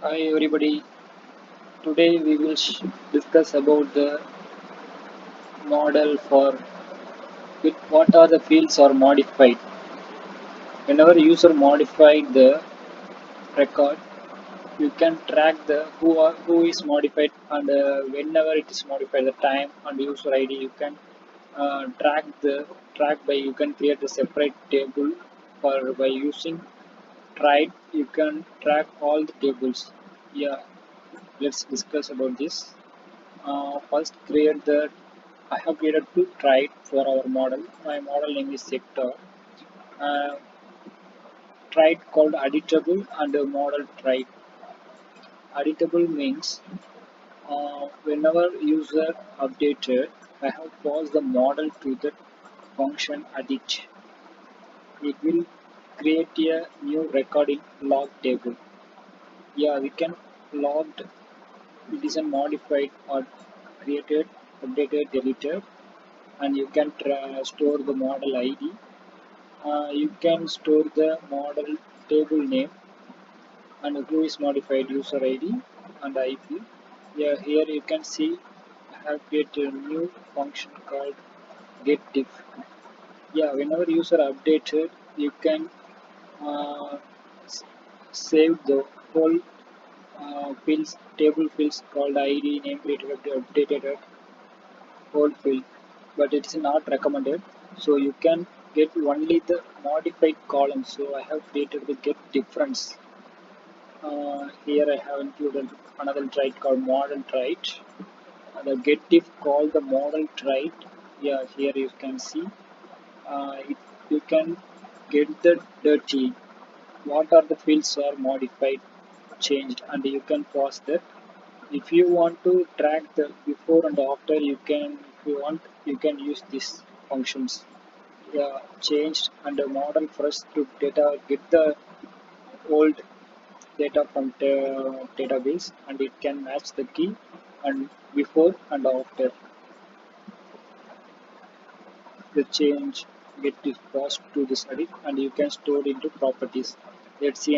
Hi everybody. Today we will discuss about the model for what are the fields are modified. Whenever user modified the record, you can track the who is modified and whenever it is modified, the time and user ID. You can track by you can create a separate table for by using tried. You can track all the tables. Yeah, let's discuss about this. First, create the. I have created two trait for our model. My model name is sector. Uh, Trait called editable and a model trait. Editable means whenever user updated, I have passed the model to the function edit. It will create a new recording log table. Yeah, we can logged. It is a modified or created, updated, deleted, and you can store the model ID. You can store the model table name and who is modified user ID and IP. Yeah, here you can see I have created a new function called getDiff. Yeah, whenever user updated, you can uh, s- save the whole fields, table fields called ID, name created, updated, whole field, but it is not recommended. So you can get only the modified column. So I have created the get difference. Here I have included another trait called model trait. The get if called the model trait. Yeah, here you can see. If you can get the dirty, what are the fields are modified, changed, and you can pause that. If you want to track the before and after, you can. If you want, you can use these functions. Yeah, changed and the model first to data get the old data from the database and it can match the key and before and after the change get it passed to this edit and you can store into properties. Let's see